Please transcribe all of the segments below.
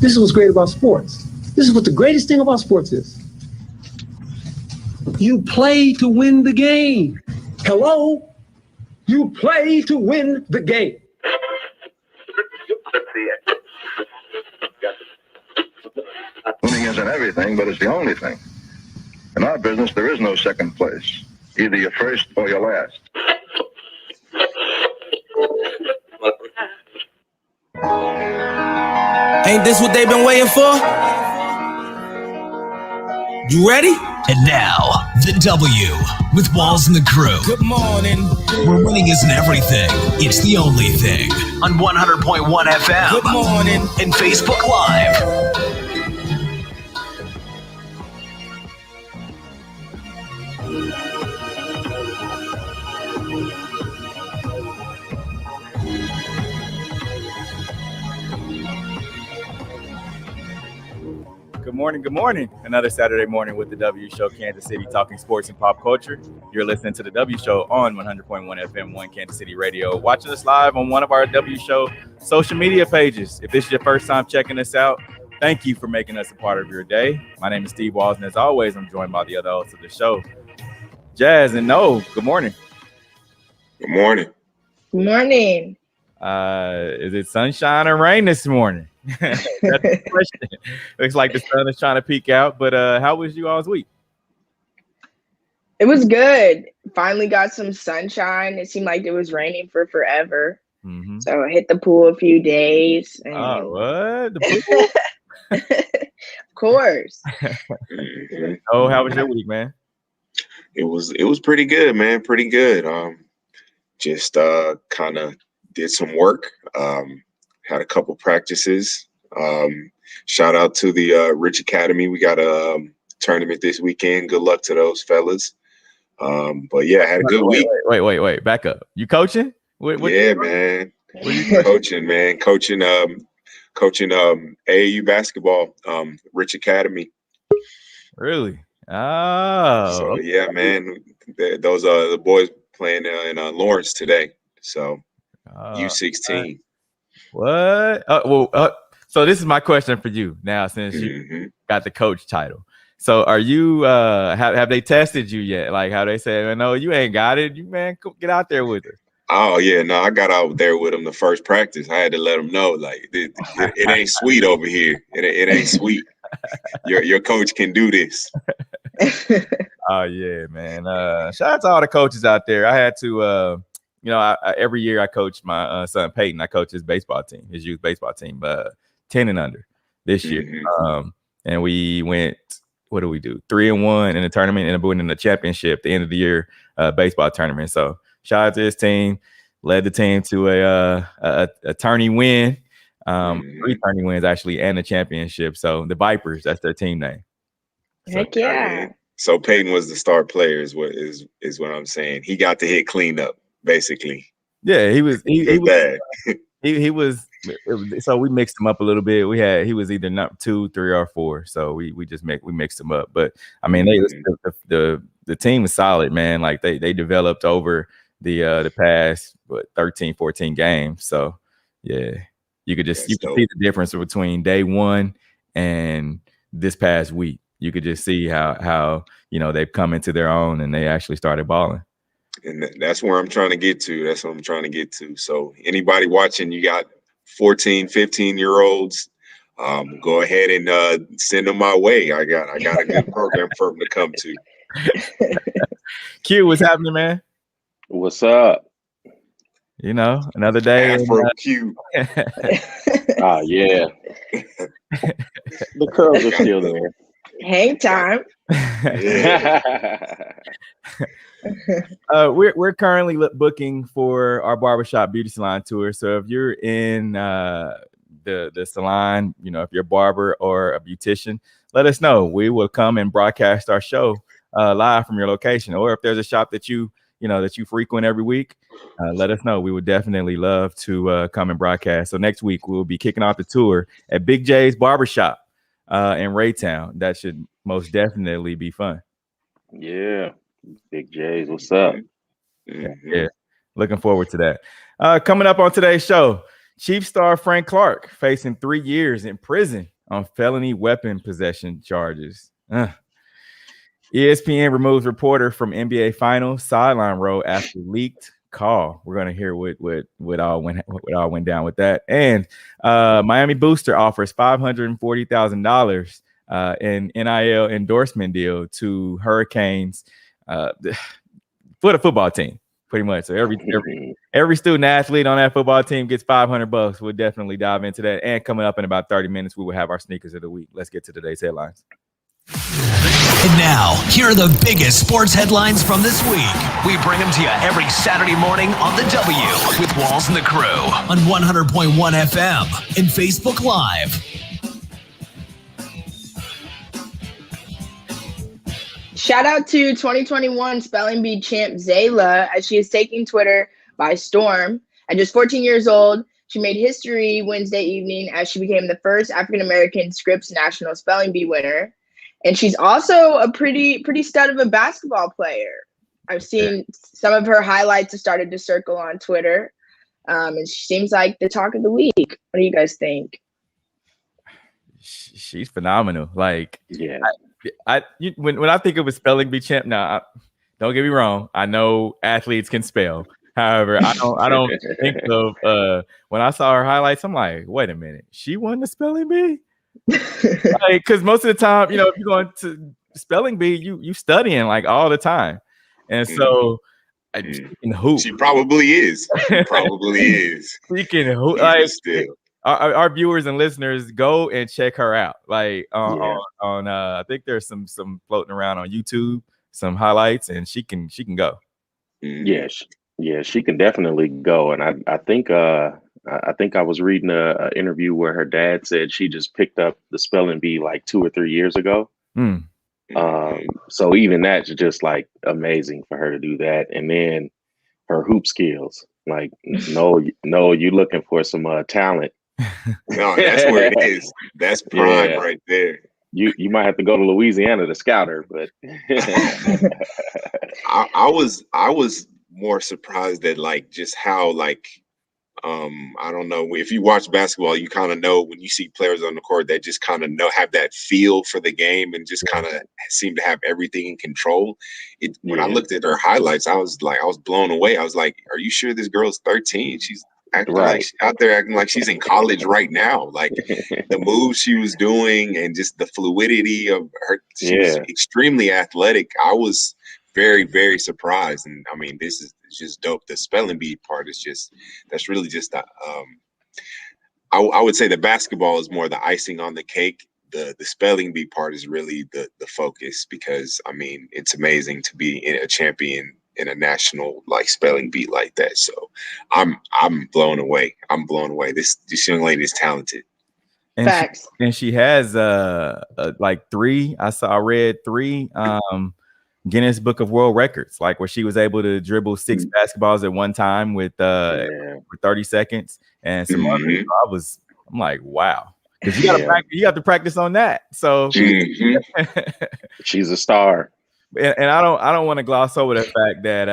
This is what's great about sports. This is what the greatest thing about sports is. You play to win the game. Hello? You play to win the game. Winning isn't everything, but it's the only thing. In our business, there is no second place. Either you're first or you're last. Ain't this what they've been waiting for? You ready? And now, the W with Walls and the crew. Good morning. Where winning isn't everything, it's the only thing. On 100.1 FM. Good morning. And Facebook Live. Good morning. Another Saturday morning with the W Show, Kansas City, talking sports and pop culture. You're listening to the W Show on 100.1 FM, 1 Kansas City Radio. Watching us live on one of our W Show social media pages. If this is your first time checking us out, thank you for making us a part of your day. My name is Steve Walls, and as always, I'm joined by the other hosts of the show, Jazz and No. Good morning. Good morning. Good morning. Is it sunshine or rain this morning? That's the question. Looks like the sun is trying to peek out, but how was you all's week? It was good. Finally got some sunshine. It seemed like it was raining for forever. Mm-hmm. So I hit the pool a few days. And What? The pool? of course. Oh, how was your week, man? It was pretty good, man. Pretty good. Just kind of did some work. Had a couple practices. Shout out to the Rich Academy. We got a tournament this weekend. Good luck to those fellas. But yeah, I had a good week. Wait. Back up. You coaching? What yeah, man. Coaching, man. Coaching AAU basketball, Rich Academy. Really? Oh. So yeah, man. Those are the boys playing in Lawrence today. So U16. What? So this is my question for you now, since you got the coach title. So are you? Have they tested you yet? Like how they say, "No, you ain't got it. You man, get out there with it." Oh yeah, no, I got out there with them the first practice. I had to let them know, like it ain't sweet over here. It ain't sweet. Your coach can do this. Oh yeah, man. Shout out to all the coaches out there. I had to. Every year I coach my son Peyton. I coach his baseball team, his youth baseball team, 10 and under this year. And we went, what do we do? 3-1 in the tournament and winning the championship, the end of the year baseball tournament. So shout out to his team. Led the team to a tourney win, 3 tourney wins actually, and a championship. So the Vipers, that's their team name. Heck yeah. So Peyton was the star player, is what I'm saying. He got to hit cleanup. Basically, yeah, he was. He was. So we mixed him up a little bit. He was either number 2, 3, or 4. So we mixed him up. But I mean, the team was solid, man. Like they developed over the past 13, 14 games. So yeah, you could see the difference between day one and this past week. You could just see how they've come into their own and they actually started balling. And that's where I'm trying to get to. That's what I'm trying to get to. So anybody watching, you got 14, 15-year-olds, go ahead and send them my way. I got a good program for them to come to. Q, what's happening, man? What's up? Another day. Afro Q. Oh, yeah. The curls are still there. Hang time. We're currently booking for our barbershop beauty salon tour. So if you're in the salon, if you're a barber or a beautician, let us know. We will come and broadcast our show live from your location. Or if there's a shop that you frequent every week, let us know. We would definitely love to come and broadcast. So next week we'll be kicking off the tour at Big J's Barbershop in Raytown. That should most definitely be fun. Yeah. Big J's, what's up? Yeah. Looking forward to that. Coming up on today's show, Chief star Frank Clark facing 3 years in prison on felony weapon possession charges. ESPN removes reporter from NBA Finals sideline role after leaked call. We're gonna hear what all went down with that. And Miami Booster offers $540,000 in NIL endorsement deal to Hurricanes for the football team, pretty much. So every student athlete on that football team gets $500. We'll definitely dive into that. And coming up in about 30 minutes, we will have our sneakers of the week. Let's get to today's headlines. And now, here are the biggest sports headlines from this week. We bring them to you every Saturday morning on The W with Walls and the Crew on 100.1 FM and Facebook Live. Shout out to 2021 Spelling Bee champ Zayla, as she is taking Twitter by storm. At just 14 years old, she made history Wednesday evening as she became the first African-American Scripps National Spelling Bee winner. And she's also a pretty stud of a basketball player. I've seen some of her highlights have started to circle on Twitter. And she seems like the talk of the week. What do you guys think? She's phenomenal. Like, Yeah. When I think of a spelling bee champ, now don't get me wrong, I know athletes can spell. However, I don't think of when I saw her highlights, I'm like, wait a minute, she won the spelling bee? Like, because most of the time, if you're going to spelling bee, you studying like all the time, and so she can hoop. She probably is. She can hoop. Like, our viewers and listeners, go and check her out. Like on I think there's some floating around on YouTube, some highlights, and she can go. Yeah, she can definitely go. And I think I was reading a interview where her dad said she just picked up the spelling bee like 2 or 3 years ago. So even that's just like amazing for her to do that. And then her hoop skills, like, no, you're looking for some talent. No, that's where it is. That's prime right there. You might have to go to Louisiana to scout her, but I was more surprised at like just how like I don't know, if you watch basketball, you kind of know when you see players on the court that just kind of have that feel for the game and just kind of seem to have everything in control. When I looked at her highlights, I was blown away. I was like, are you sure this girl's 13? She's acting like she's out there acting like she's in college right now. Like the moves she was doing and just the fluidity of her. She was extremely athletic. I was very, very surprised. And I mean, this is just dope. The spelling bee part is that's really just I would say the basketball is more the icing on the cake. The spelling bee part is really the focus, because I mean, it's amazing to be a champion in a national like spelling bee like that. So I'm blown away. This young lady is talented. And Facts. She has like I read three Guinness Book of World Records, like where she was able to dribble 6 basketballs at one time with 30 seconds and some others. I'm like, wow. Because you got to practice on that. So she's a star. And I don't want to gloss over the fact that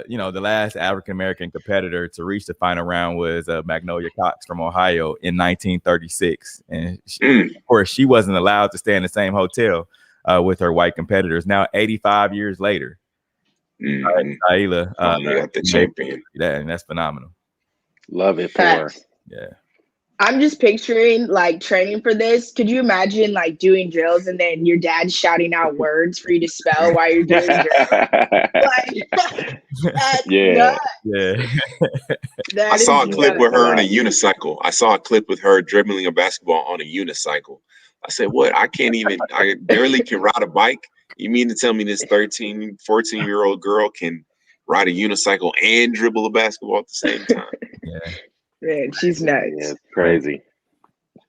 the last African American competitor to reach the final round was Magnolia Cox from Ohio in 1936, and of course she wasn't allowed to stay in the same hotel with her white competitors. Now 85 years later, Ayla, got the champion. And that's phenomenal. Love it for her. Yeah. I'm just picturing like training for this. Could you imagine like doing drills and then your dad shouting out words for you to spell while you're doing drills? Yeah. I saw a clip with her on a unicycle. I saw a clip with her dribbling a basketball on a unicycle. I said, what? I barely can ride a bike. You mean to tell me this 13, 14-year-old girl can ride a unicycle and dribble a basketball at the same time? Yeah. Man, she's nuts. Yeah, it's crazy.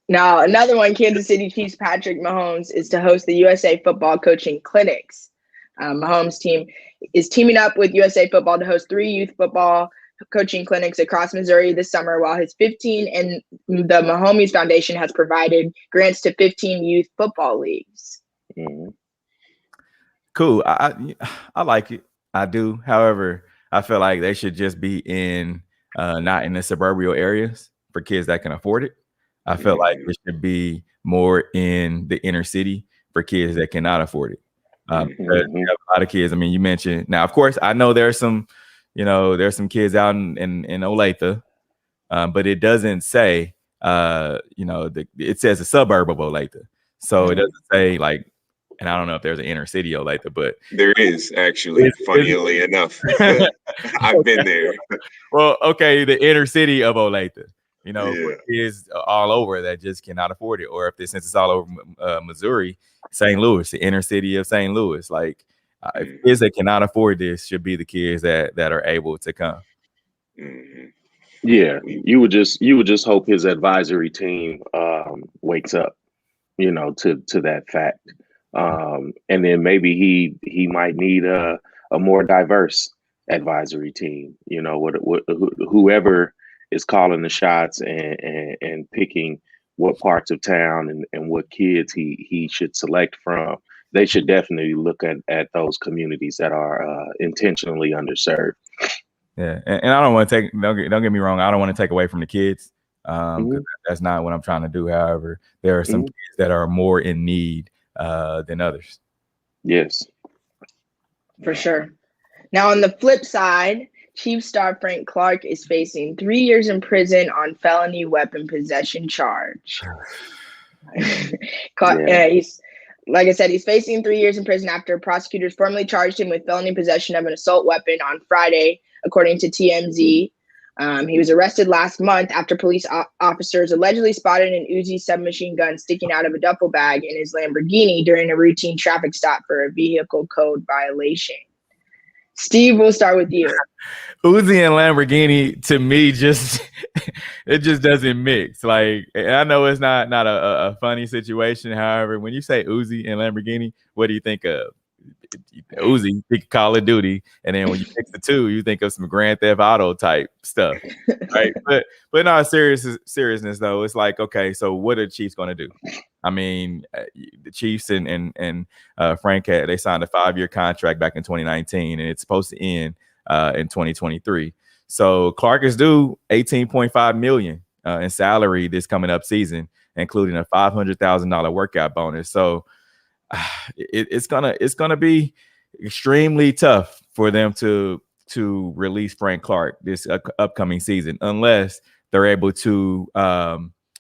Now, another one, Kansas City Chiefs Patrick Mahomes is to host the USA Football Coaching Clinics. Mahomes' team is teaming up with USA Football to host 3 youth football coaching clinics across Missouri this summer, while his 15 and the Mahomes Foundation has provided grants to 15 youth football leagues. Cool. I like it. I do. However, I feel like they should just be in not in the suburban areas, for kids that can afford it. I feel like it should be more in the inner city for kids that cannot afford it. Because you have a lot of kids. I mean, you mentioned now, of course, I know there's some kids out in Olathe, but it doesn't say, it says a suburb of Olathe. So it doesn't say like, and I don't know if there's an inner city Olathe, but there is actually, funnily enough. I've been there. Well, okay, the inner city of Olathe, for kids all over that just cannot afford it, or since it's all over Missouri, St. Louis, the inner city of St. Louis, like kids that cannot afford this should be the kids that are able to come. Yeah, you would just hope his advisory team wakes up, to that fact, and then maybe he might need a more diverse advisory team. Whoever is calling the shots and picking what parts of town and what kids he should select from. They should definitely look at those communities that are intentionally underserved. Yeah, and I don't want to don't get me wrong, I don't want to take away from the kids. Because that's not what I'm trying to do. However, there are some kids that are more in need than others. Yes, for sure. Now, on the flip side, Chiefs star Frank Clark is facing 3 years in prison on felony weapon possession charge. He's, like I said, he's facing 3 years in prison after prosecutors formally charged him with felony possession of an assault weapon on Friday, according to TMZ. He was arrested last month after police officers allegedly spotted an Uzi submachine gun sticking out of a duffel bag in his Lamborghini during a routine traffic stop for a vehicle code violation. Steve, we'll start with you. Uzi and Lamborghini, to me, it just doesn't mix. Like, I know it's not a funny situation. However, when you say Uzi and Lamborghini, what do you think of? Uzi, think Call of Duty, and then when you pick the two, you think of some Grand Theft Auto type stuff, right? But no, seriousness though, it's like, okay, so what are the Chiefs going to do? I mean, the Chiefs and Frank they signed a 5-year contract back in 2019, and it's supposed to end in 2023. So Clark is due $18.5 million in salary this coming up season, including a $500,000 workout bonus. So it's gonna be extremely tough for them to release Frank Clark this upcoming season, unless they're able to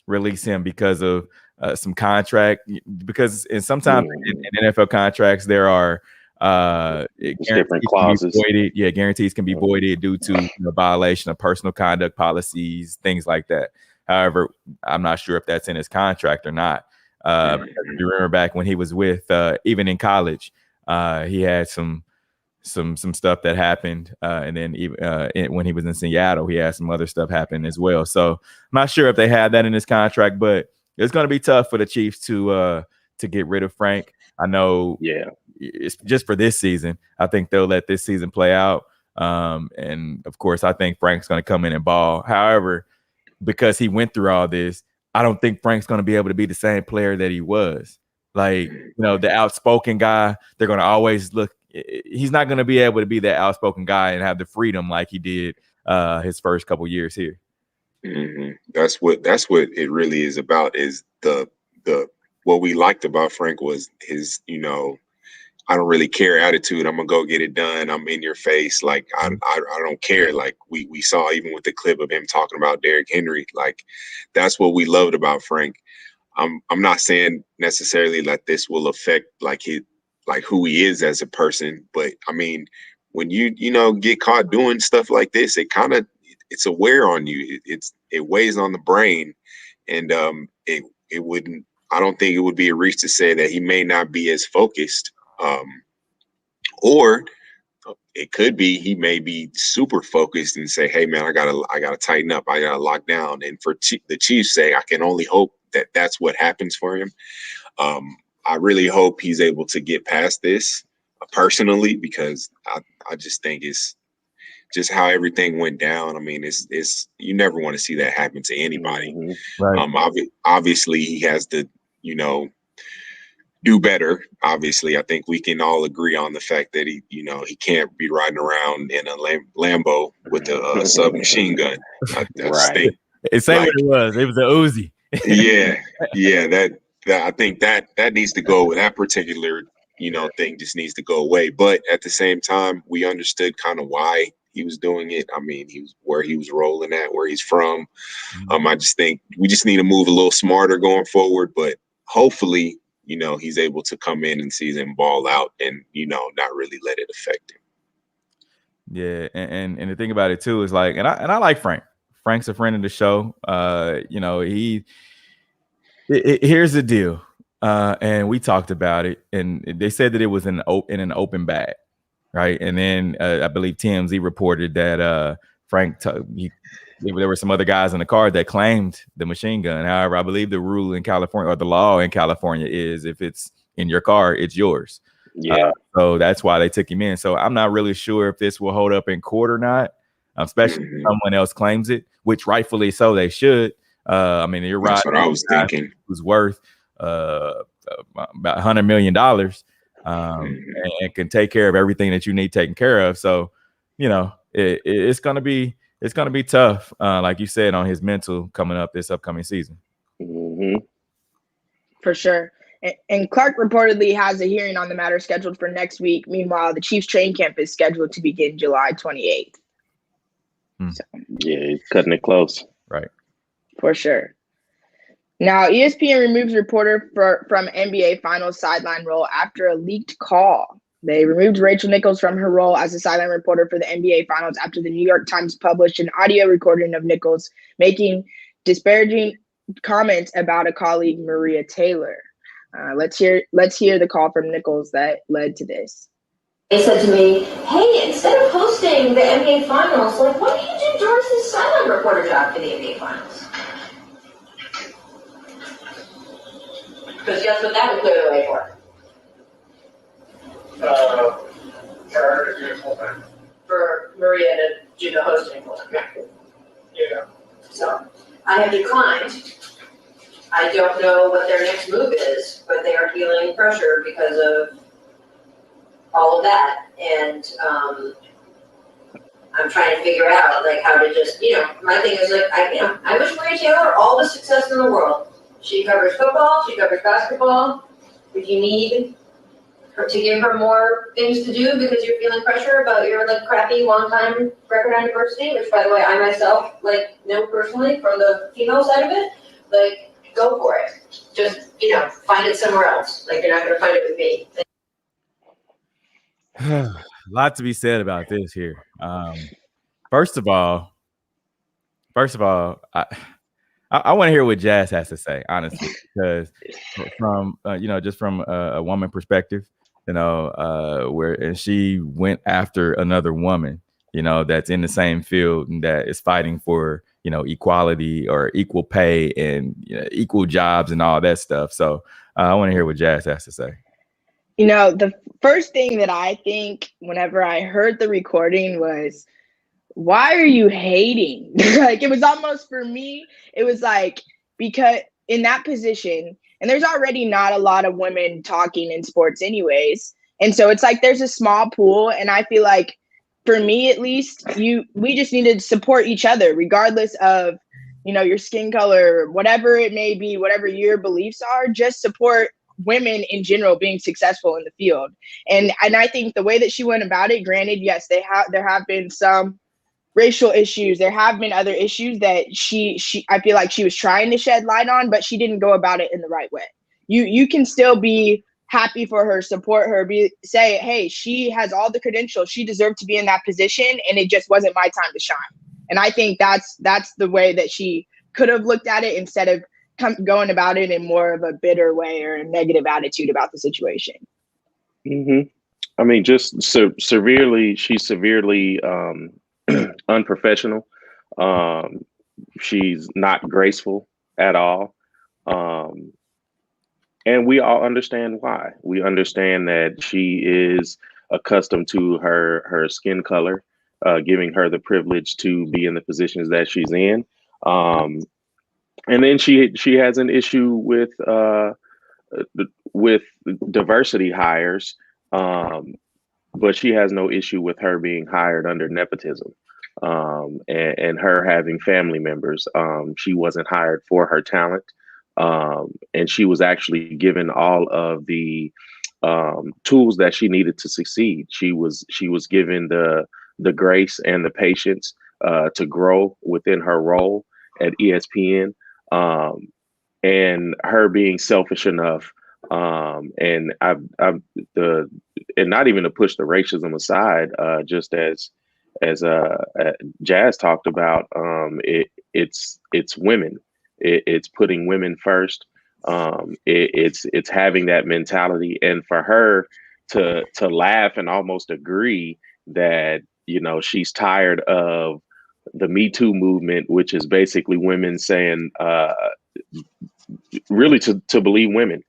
release him because of some contract. Because sometimes in NFL contracts there are different clauses. Guarantees can be voided due to violation of personal conduct policies, things like that. However, I'm not sure if that's in his contract or not. Because if you remember back when he was with, even in college, he had some stuff that happened, and then even when he was in Seattle, he had some other stuff happen as well. So I'm not sure if they had that in his contract, but it's going to be tough for the Chiefs to get rid of Frank. I know, it's just for this season. I think they'll let this season play out, and of course, I think Frank's going to come in and ball. However, because he went through all this, I don't think Frank's going to be able to be the same player that he was. Like, the outspoken guy, they're going to always look. He's not going to be able to be that outspoken guy and have the freedom like he did his first couple years here. That's what it really is about. Is the what we liked about Frank was his, I don't really care attitude. I'm gonna go get it done. I'm in your face. Like I don't care. Like we saw even with the clip of him talking about Derrick Henry. Like that's what we loved about Frank. I'm not saying necessarily that this will affect like who he is as a person, but I mean when you get caught doing stuff like this, it's a wear on you. It weighs on the brain, and it wouldn't. I don't think it would be a reach to say that he may not be as focused. Or it could be he may be super focused and say, "Hey, man, I gotta tighten up. I gotta lock down." And for the Chiefs' sake, I can only hope that that's what happens for him. I really hope he's able to get past this personally, because I just think it's just how everything went down. I mean, it's you never want to see that happen to anybody. Right. Obviously, he has to, do better. Obviously, I think we can all agree on the fact that he can't be riding around in a Lambo with a submachine gun. I Say Like, what it was. It was a Uzi. yeah. That I think that needs to go. That particular thing just needs to go away. But at the same time, we understood kind of why he was doing it. I mean, where he was rolling at, where he's from. I just think we just need to move a little smarter going forward. But hopefully, he's able to come in and season ball out and not really let it affect him. Yeah, and the thing about it too is like, and I like Frank. Frank's a friend of the show. Here's the deal, and we talked about it, and they said that it was in an open bag, right? And then I believe TMZ reported that Frank, there were some other guys in the car that claimed the machine gun. However, I believe the rule in California, or the law in California, is if it's in your car, it's yours. Yeah. So that's why they took him in. So I'm not really sure if this will hold up in court or not, especially if someone else claims it, which rightfully so they should. I mean, you're right. That's what I was thinking. Who's worth about $100 million and can take care of everything that you need taken care of. So, it's gonna be tough, like you said, on his mental coming up this upcoming season. For sure. And Clark reportedly has a hearing on the matter scheduled for next week. Meanwhile, the Chiefs training camp is scheduled to begin July 28th. So, yeah, he's cutting it close. Right. For sure. Now, ESPN removes reporter from NBA Finals sideline role after a leaked call. They removed Rachel Nichols from her role as a sideline reporter for the NBA Finals after the New York Times published an audio recording of Nichols making disparaging comments about a colleague, Maria Taylor. Let's hear the call from Nichols that led to this. They said to me, hey, instead of hosting the NBA Finals, why don't you do Doris's sideline reporter job for the NBA Finals? Because guess what that would clear the way for? For Maria to do the hosting for them. Yeah. So, I have declined. I don't know what their next move is, but they are feeling pressure because of all of that. And I'm trying to figure out how to just, my thing is I wish Maria Taylor all the success in the world. She covers football, she covers basketball. If you need her to give her more things to do because you're feeling pressure about your crappy long-time record on diversity, which by the way I myself know personally from the female side of it, go for it. Just, find it somewhere else. You're not going to find it with me. A lot to be said about this here. First of all, I want to hear what Jazz has to say, honestly, because from just from a woman perspective, and she went after another woman, that's in the same field and that is fighting for equality or equal pay and equal jobs and all that stuff. So I want to hear what Jazz has to say. The first thing that I think whenever I heard the recording was, why are you hating? It was almost, for me, it was because in that position, and there's already not a lot of women talking in sports anyways. And so it's there's a small pool. And I feel for me, at least, we just need to support each other, regardless of, your skin color, whatever it may be, whatever your beliefs are, just support women in general being successful in the field. And I think the way that she went about it, granted, yes, there have been some racial issues. There have been other issues that I feel like she was trying to shed light on, but she didn't go about it in the right way. You can still be happy for her, support her, say, hey, she has all the credentials. She deserved to be in that position, and it just wasn't my time to shine. And I think that's the way that she could have looked at it instead of going about it in more of a bitter way or a negative attitude about the situation. I mean, just she's severely unprofessional. She's not graceful at all. And we all understand why. We understand that she is accustomed to her skin color, giving her the privilege to be in the positions that she's in. And then she has an issue with diversity hires, but she has no issue with her being hired under nepotism. and her having family members. She wasn't hired for her talent, and she was actually given all of the tools that she needed to succeed. She was given the grace and the patience to grow within her role at ESPN, and her being selfish enough. And and not even to push the racism aside, just as Jazz talked about, it's women. It's putting women first. It's having that mentality, and for her to laugh and almost agree that, you know, she's tired of the Me Too movement, which is basically women saying, really to believe women,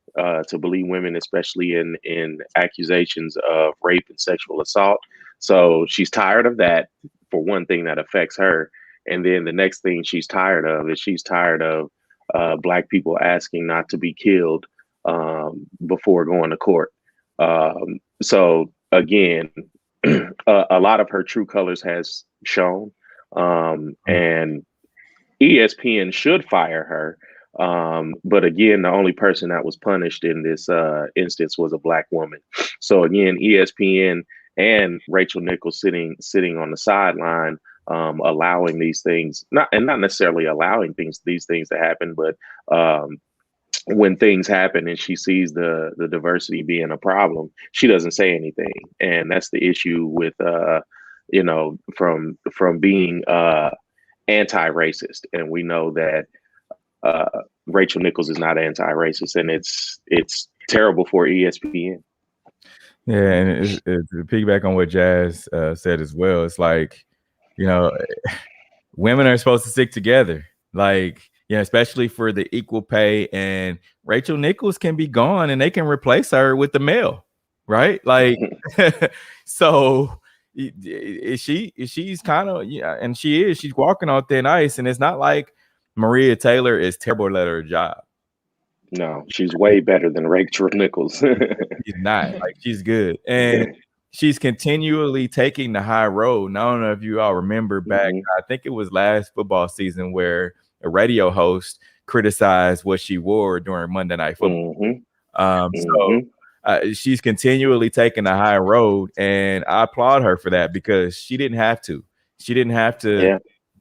especially in accusations of rape and sexual assault. So she's tired of that, for one thing that affects her. And then the next thing she's tired of is she's tired of Black people asking not to be killed before going to court. So again, a lot of her true colors has shown, and ESPN should fire her. But again, the only person that was punished in this instance was a Black woman. So again, ESPN and Rachel Nichols sitting on the sideline, allowing these things, not necessarily allowing these things to happen, but when things happen and she sees the diversity being a problem, she doesn't say anything. And that's the issue with you know, from being anti-racist. And we know that Rachel Nichols is not anti-racist, and it's terrible for ESPN. Yeah, and to piggyback on what Jazz said as well, it's like, you know, women are supposed to stick together, like, yeah, especially for the equal pay. And Rachel Nichols can be gone, and they can replace her with the male, right? Like, so she's kind of, yeah, and she's walking on thin ice, and it's not like Maria Taylor is terrible at her job. No, she's way better than Rachel Nichols. She's not. Like, she's good. And she's continually taking the high road. And I don't know if you all remember back, I think it was last football season, where a radio host criticized what she wore during Monday Night Football. So she's continually taking the high road, and I applaud her for that, because she didn't have to. She didn't have to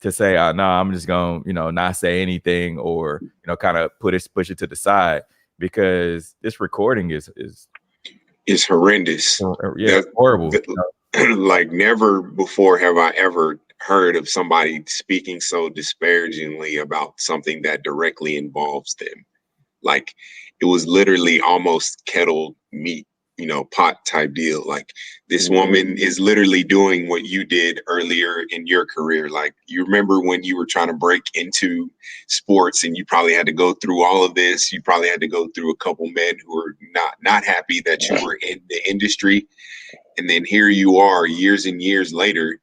say, no, I'm just going to, you know, not say anything, or, you know, kind of push it to the side, because this recording is horrendous. Yeah, horrible. Like, never before have I ever heard of somebody speaking so disparagingly about something that directly involves them. Like, it was literally almost kettle meat, you know, pot type deal. Like, this woman is literally doing what you did earlier in your career. Like, you remember when you were trying to break into sports, and you probably had to go through all of this. You probably had to go through a couple men who were not happy that you were in the industry. And then here you are years and years later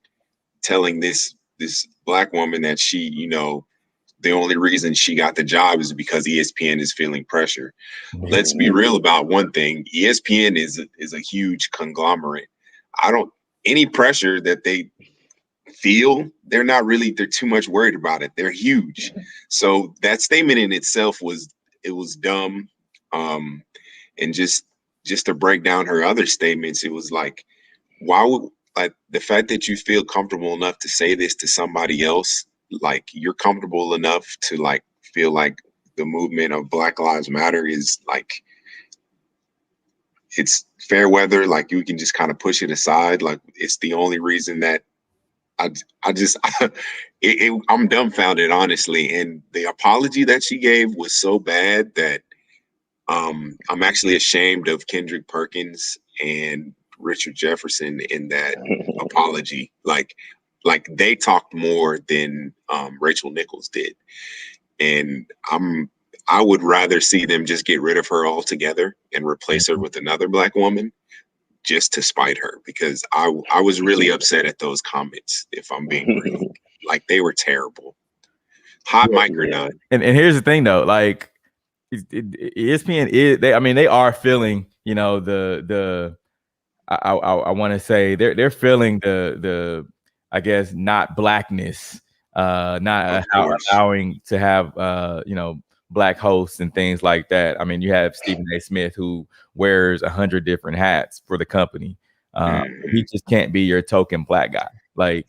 telling this Black woman that she, you know, the only reason she got the job is because ESPN is feeling pressure. Let's be real about one thing. ESPN is a huge conglomerate. Any pressure that they feel, they're too much worried about it. They're huge. So that statement in itself was dumb. And just to break down her other statements, it was like, why would, like, the fact that you feel comfortable enough to say this to somebody else, like, you're comfortable enough to, like, feel like the movement of Black Lives Matter is, like, it's fair weather, like, you can just kind of push it aside, like it's the only reason that I'm dumbfounded, honestly. And the apology that she gave was so bad that I'm actually ashamed of Kendrick Perkins and Richard Jefferson in that apology. Like they talked more than Rachel Nichols did. And I would rather see them just get rid of her altogether and replace her with another Black woman, just to spite her, because I was really upset at those comments, if I'm being real. Like, they were terrible. Hot mic or not. And here's the thing, though, like, ESPN is, they are feeling, you know, I want to say they're feeling the I guess, not blackness, not allowing to have, black hosts and things like that. I mean, you have Stephen A. Smith who wears 100 different hats for the company. He just can't be your token black guy. Like,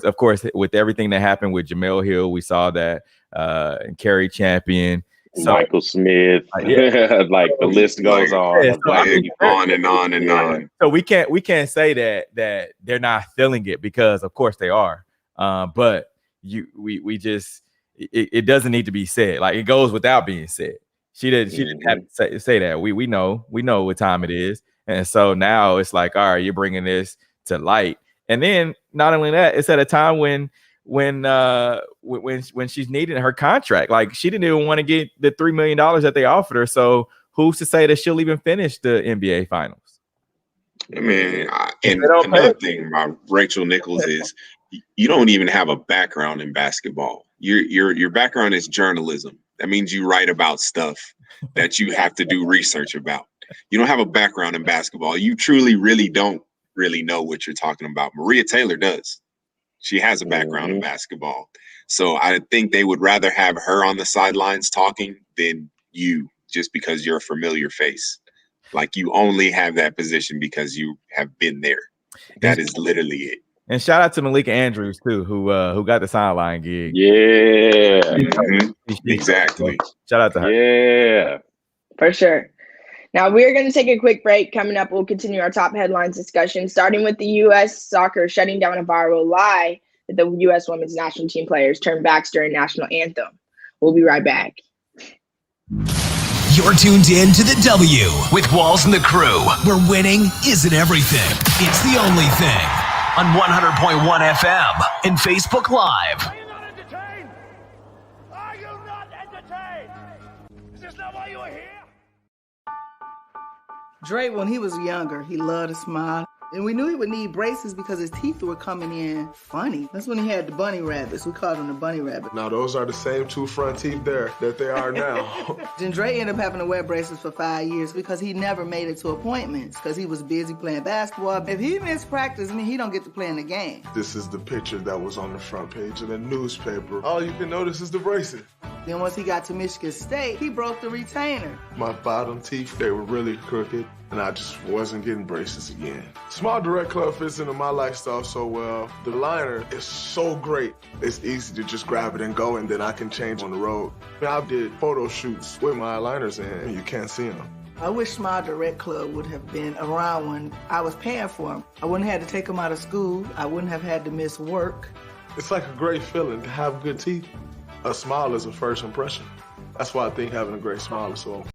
of course, with everything that happened with Jamel Hill, we saw that, and Kerry Champion. So, Michael Smith, like the list goes on. Yeah, so on and on and on. So we can't say that they're not feeling it, because of course they are. But we just it doesn't need to be said. Like, it goes without being said. She didn't have to say that. We know what time it is, and so now it's like, all right, you're bringing this to light. And then not only that, it's at a time when she's needing her contract. Like, she didn't even want to get the $3 million that they offered her. So who's to say that she'll even finish the NBA finals? I mean, and another thing about Rachel Nichols is you don't even have a background in basketball. Your background is journalism. That means you write about stuff that you have to do research about. You don't have a background in basketball. You truly, really don't really know what you're talking about. Maria Taylor does. She has a background in basketball. So I think they would rather have her on the sidelines talking than you, just because you're a familiar face. Like, you only have that position because you have been there. That is literally it. And shout out to Malika Andrews too, who got the sideline gig. Yeah. Exactly. Shout out to her. Yeah. For sure. Now, we're going to take a quick break. Coming up, we'll continue our top headlines discussion, starting with the U.S. soccer shutting down a viral lie that the U.S. women's national team players turned backs during national anthem. We'll be right back. You're tuned in to The W with Walls and the Crew, where winning isn't everything. It's the only thing. On 100.1 FM and Facebook Live. Are you not entertained? Are you not entertained? Is this not why you are here? Dre, when he was younger, he loved to smile. And we knew he would need braces because his teeth were coming in funny. That's when he had the bunny rabbits. We called them the bunny rabbit. Now, those are the same two front teeth there that they are now. Then Dre ended up having to wear braces for 5 years because he never made it to appointments because he was busy playing basketball. If he missed practice, he don't get to play in the game. This is the picture that was on the front page of the newspaper. All you can notice is the braces. Then once he got to Michigan State, he broke the retainer. My bottom teeth, they were really crooked, and I just wasn't getting braces again. Small Direct Club fits into my lifestyle so well. The liner is so great. It's easy to just grab it and go, and then I can change on the road. I did photo shoots with my liners in, and you can't see them. I wish Small Direct Club would have been around when I was paying for them. I wouldn't have had to take them out of school. I wouldn't have had to miss work. It's like a great feeling to have good teeth. A smile is a first impression. That's why I think having a great smile is so important.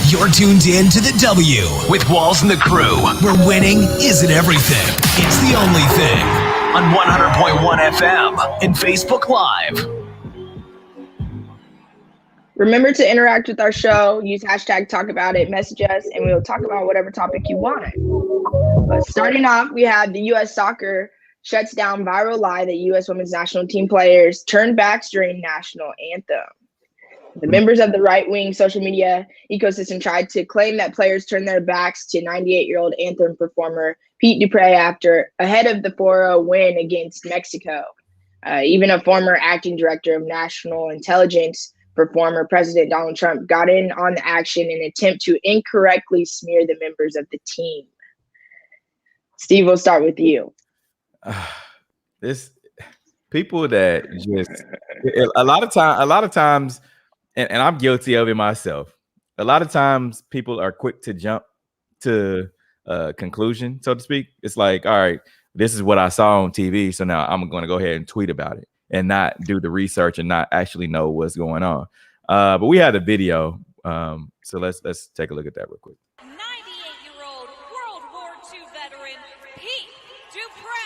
You're tuned in to The W with Walls and the Crew, where winning isn't everything. It's the only thing. On 100.1 FM and Facebook Live. Remember to interact with our show. Use hashtag talk about it, message us, and we'll talk about whatever topic you want. But starting off, we have the U.S. soccer shuts down viral lie that U.S. women's national team players turned backs during national anthem. The members of the right-wing social media ecosystem tried to claim that players turned their backs to 98-year-old anthem performer Pete Dupre ahead of the 4-0 win against Mexico. Even a former acting director of national intelligence for former President Donald Trump got in on the action in an attempt to incorrectly smear the members of the team. Steve, we'll start with you. This people that just a lot of times, and I'm guilty of it myself. A lot of times people are quick to jump to a conclusion, so to speak. It's like, all right, this is what I saw on TV, so now I'm going to go ahead and tweet about it and not do the research and not actually know what's going on. But we had a video, so let's take a look at that real quick. 98-year-old World War II veteran Pete Dupre.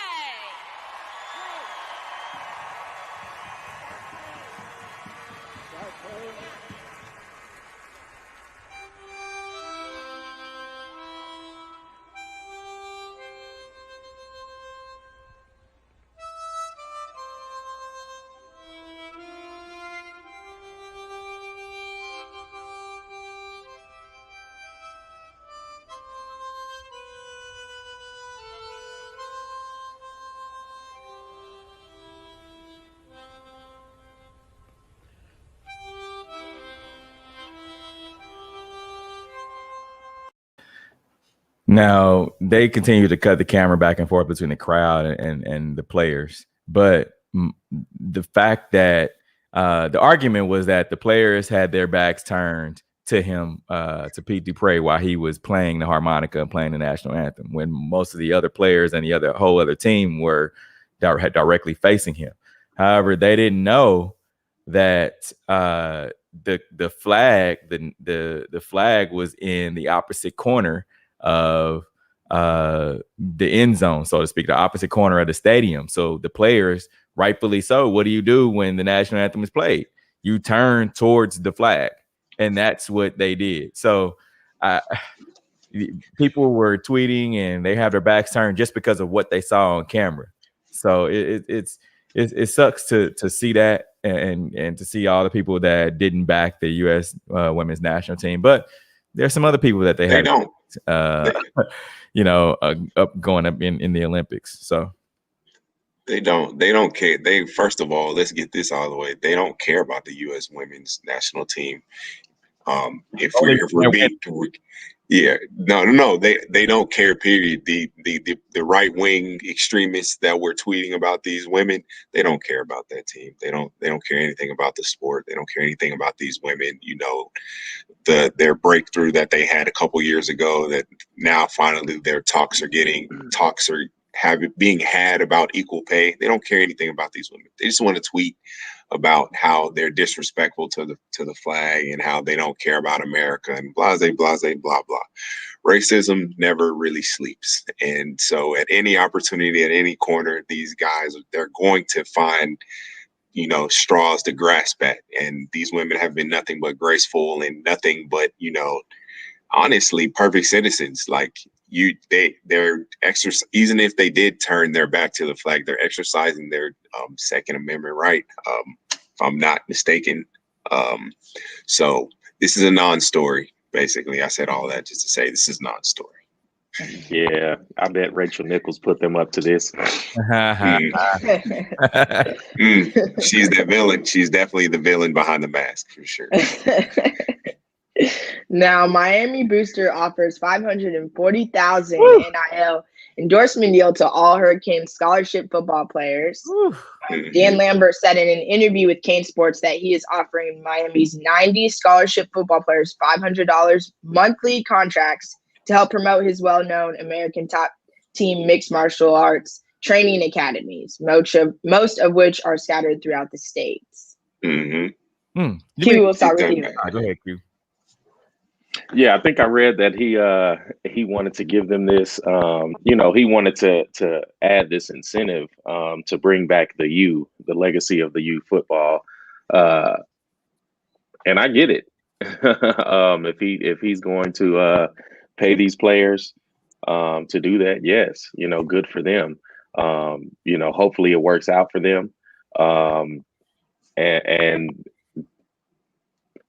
Now they continue to cut the camera back and forth between the crowd and the players, but the fact that the argument was that the players had their backs turned to him, to Pete Dupre, while he was playing the harmonica and playing the national anthem, when most of the other players and the whole other team were directly facing him. However, they didn't know that the flag was in the opposite corner of the end zone, so to speak, the opposite corner of the stadium. So the players, rightfully so, what do you do when the national anthem is played? You turn towards the flag, and that's what they did. So people were tweeting and they have their backs turned just because of what they saw on camera. So it sucks to see that and to see all the people that didn't back the U.S. Women's national team. But there's some other people that they don't. Going up in the Olympics. So they don't care. First of all, let's get this out of the way. They don't care about the U.S. women's national team. They don't care. Period. The right wing extremists that were tweeting about these women, they don't care about that team. They don't care anything about the sport. They don't care anything about these women. Their breakthrough that they had a couple years ago, that now finally their talks are being had about equal pay. They don't care anything about these women. They just want to tweet about how they're disrespectful to the flag and how they don't care about America and blah, blah, blah, blah. Racism never really sleeps. And so at any opportunity, at any corner, these guys, they're going to find, straws to grasp at. And these women have been nothing but graceful and nothing but, honestly, perfect citizens. Like they're even if they did turn their back to the flag, they're exercising their Second Amendment right, if I'm not mistaken. So this is a non-story. Basically, I said all that just to say this is non-story. Yeah, I bet Rachel Nichols put them up to this. She's the villain. She's definitely the villain behind the mask for sure. Now, Miami Booster offers $540,000 NIL endorsement deal to all Hurricane scholarship football players. Dan Lambert said in an interview with Kane Sports that he is offering Miami's 90 scholarship football players $500 monthly contracts to help promote his well-known American top team mixed martial arts training academies, most of which are scattered throughout the states. Mm-hmm. Q, we'll start with you. Go ahead, Q. Yeah, I think I read that he wanted to give them this. He wanted to add this incentive to bring back the legacy of the U football, and I get it. If he's going to pay these players to do that, yes, good for them. Hopefully it works out for them. And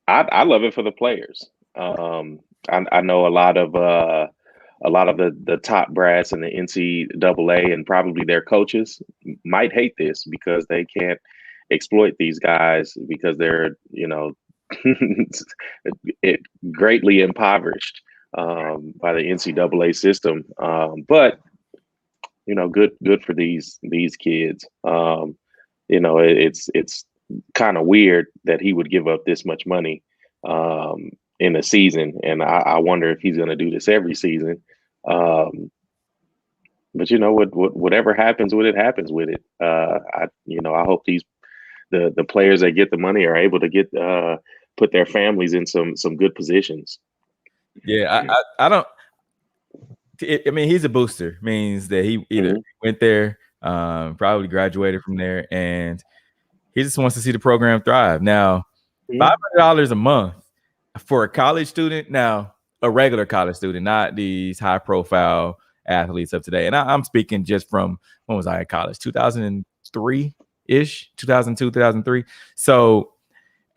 I love it for the players. I know a lot of the top brass in the NCAA and probably their coaches might hate this because they can't exploit these guys because they're, greatly impoverished by the NCAA system. But good for these kids. It's kind of weird that he would give up this much money in a season, and I wonder if he's going to do this every season. But whatever happens with it, happens with it. I hope the players that get the money are able to get put their families in some good positions. Yeah, I don't. I mean, he's a booster. Means that he either went there, probably graduated from there, and he just wants to see the program thrive. Now, $500 a month for a college student. Now, a regular college student, not these high-profile athletes of today. And I'm speaking just from when was I at college? 2003-ish, 2002, 2003. So,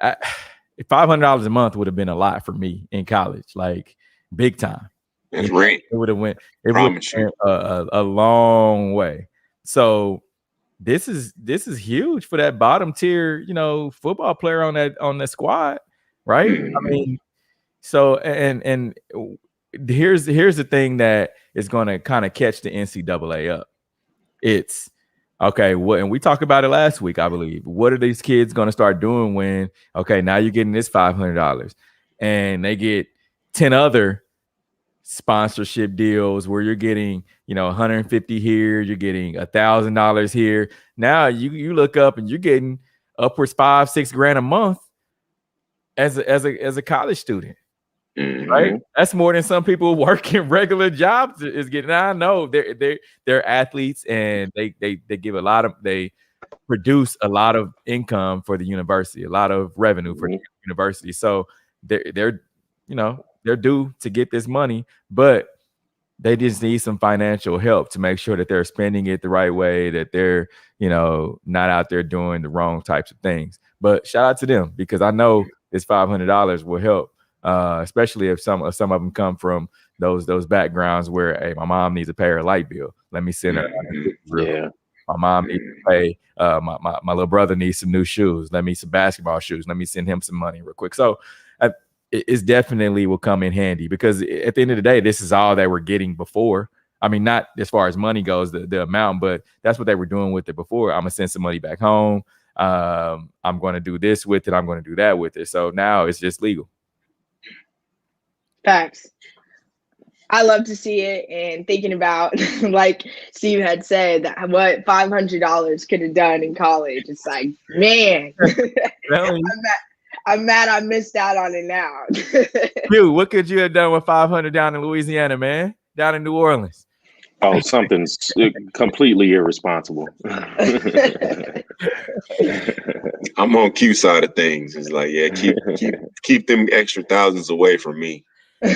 $500 a month would have been a lot for me in college, like big time. That's right. It would have went a long way. So this is huge for that bottom tier, football player on that squad, right? I mean, so and here's the thing that is going to kind of catch the NCAA up. It's okay. What, and we talked about it last week, I believe. What are these kids going to start doing when, okay, now you're getting this $500 and they get 10 other sponsorship deals where you're getting, you know, 150 here, you're getting $1,000 here. Now you look up and you're getting upwards $5-6 grand a month as a college student. Right, that's more than some people working regular jobs is getting. Now, I know they're athletes and they give they produce a lot of income for the university, a lot of revenue for the university. So they're due to get this money, but they just need some financial help to make sure that they're spending it the right way, that they're not out there doing the wrong types of things. But shout out to them, because I know this $500 will help. Especially if some of them come from those backgrounds where, hey, my mom needs to pay her light bill. Let me send her. My mom needs to pay. My little brother needs some new shoes. Let me some basketball shoes. Let me send him some money real quick. So it's definitely will come in handy, because at the end of the day, this is all they were getting before. I mean, not as far as money goes, the amount, but that's what they were doing with it before. I'm gonna send some money back home. I'm going to do this with it. I'm going to do that with it. So now it's just legal. Facts. I love to see it, and thinking about, like Steve had said, that what $500 could have done in college. It's like, man, I'm mad I missed out on it now. Dude, what could you have done with $500 down in Louisiana, man? Down in New Orleans? Oh, something's completely irresponsible. I'm on Q side of things. It's like, yeah, keep them extra thousands away from me. No,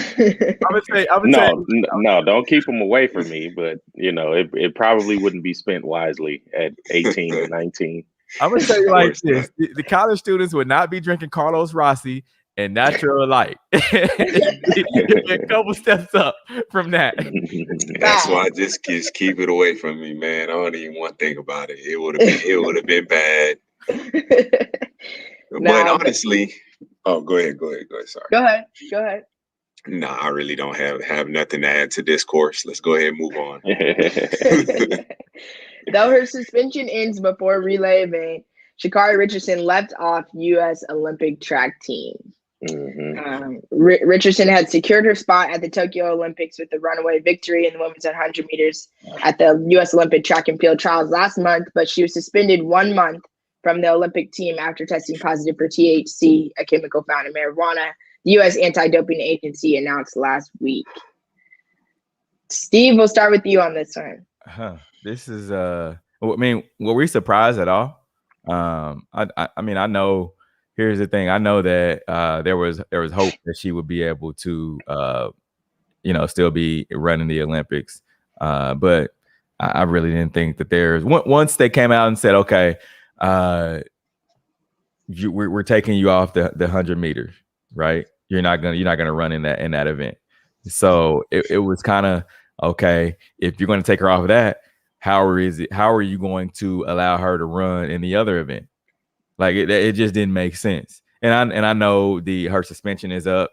don't keep them away from me. But it probably wouldn't be spent wisely at 18 or 19. I'm gonna tell you like this: the college students would not be drinking Carlos Rossi and Natural Light. A couple steps up from that. That's why I just keep it away from me, man. I don't even want to think about it. It would have been bad. But honestly, go ahead. Sorry. Go ahead. No, I really don't have nothing to add to this course. Let's go ahead and move on. Though her suspension ends before relay event, Sha'Carri Richardson left off U.S. Olympic track team. Richardson had secured her spot at the Tokyo Olympics with the runaway victory in the women's 100 meters at the U.S. Olympic track and field trials last month, but she was suspended 1 month from the Olympic team after testing positive for THC, a chemical found in marijuana. The U.S. Anti-Doping Agency announced last week. Steve, we'll start with you on this one. This is I mean, were we surprised at all? I mean, I know. Here's the thing. I know that there was hope that she would be able to, still be running the Olympics. But I really didn't think that once they came out and said, okay, we're taking you off the 100 meters, right? You're not gonna run in that event. So it was kind of okay. If you're going to take her off of that, how are you going to allow her to run in the other event? Like it just didn't make sense. And I know her suspension is up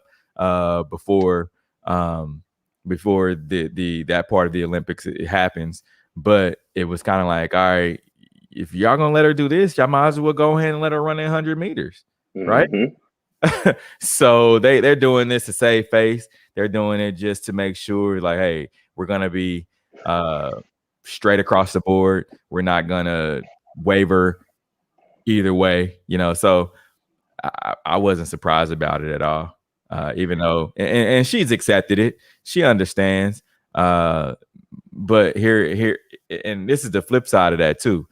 before that part of the Olympics happens. But it was kind of like, all right, if y'all gonna let her do this, y'all might as well go ahead and let her run in 100 meters, right? So they're doing this to save face. They're doing it just to make sure, like, hey, we're gonna be straight across the board. We're not gonna waver either way, So I wasn't surprised about it at all, even though, and she's accepted it. She understands. But here, and this is the flip side of that too.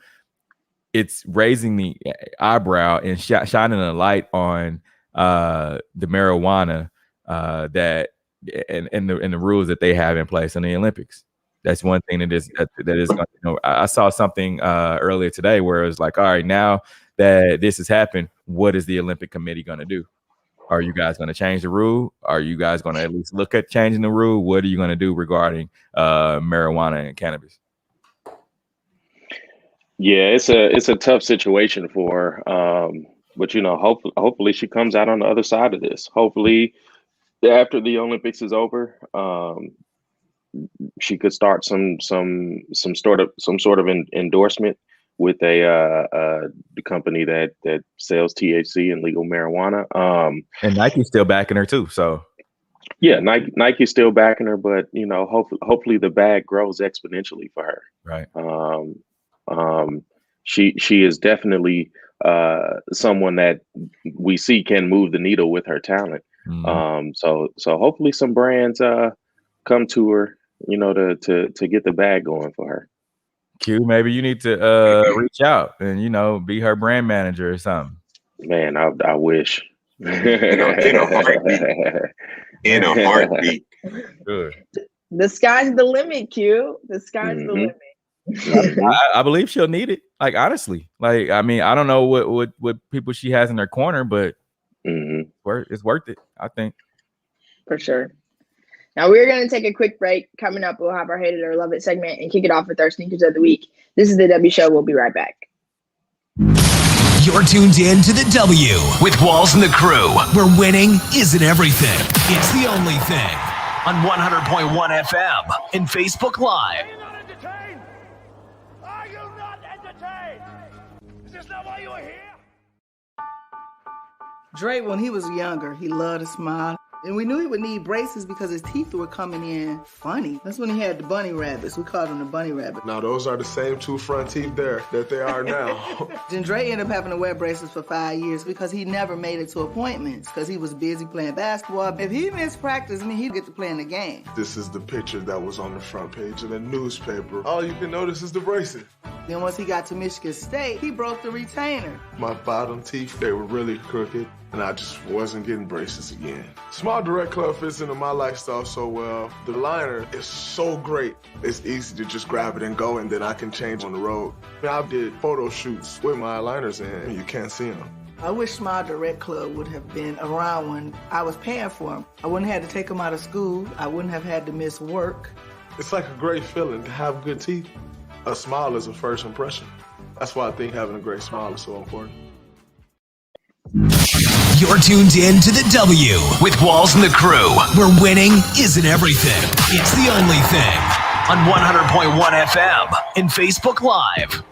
It's raising the eyebrow and shining a light on the marijuana that and the rules that they have in place in the Olympics. That's one thing that is I saw something earlier today where it was like, all right, now that this has happened, what is the Olympic Committee going to do? Are you guys going to change the rule? Are you guys going to at least look at changing the rule? What are you going to do regarding marijuana and cannabis? Yeah, it's a tough situation for her. But hopefully she comes out on the other side of this. Hopefully after the Olympics is over, she could start some sort of endorsement with the company that sells THC and legal marijuana. And Nike's still backing her too. So yeah, Nike's still backing her, but hopefully the bag grows exponentially for her. Right. She is definitely someone that we see can move the needle with her talent. Mm-hmm. So hopefully some brands come to her, to get the bag going for her. Q, maybe you need to reach out and be her brand manager or something. Man, I wish. In a heartbeat. Good. The sky's the limit, Q. The sky's the limit. I believe she'll need it. Like, honestly, like, I mean, I don't know what people she has in her corner, but it's worth it, I think. For sure. Now we're going to take a quick break. Coming up, we'll have our Hate It or Love It segment and kick it off with our sneakers of the week. This is the W Show. We'll be right back. You're tuned in to the W with Walls and the Crew, where winning isn't everything. It's the only thing. On 100.1 FM and Facebook Live. Are you not entertained? Is this not why you are here? Drake, when he was younger, he loved to smile. And we knew he would need braces because his teeth were coming in funny. That's when he had the bunny rabbits. We called them the bunny rabbit. Now, those are the same two front teeth there that they are now. Then Dre ended up having to wear braces for 5 years because he never made it to appointments because he was busy playing basketball. If he missed practice, he'd get to play in the game. This is the picture that was on the front page of the newspaper. All you can notice is the braces. Then once he got to Michigan State, he broke the retainer. My bottom teeth, they were really crooked, and I just wasn't getting braces again. Small direct club fits into my lifestyle so well. The liner is so great. It's easy to just grab it and go, and then I can change on the road. I did photo shoots with my liners in, and you can't see them. I wish Small Direct Club would have been around when I was paying for them. I wouldn't have had to take them out of school. I wouldn't have had to miss work. It's like a great feeling to have good teeth. A smile is a first impression. That's why I think having a great smile is so important. You're tuned in to the W with Walls and the Crew, where winning isn't everything. It's the only thing. On 100.1 FM and Facebook Live.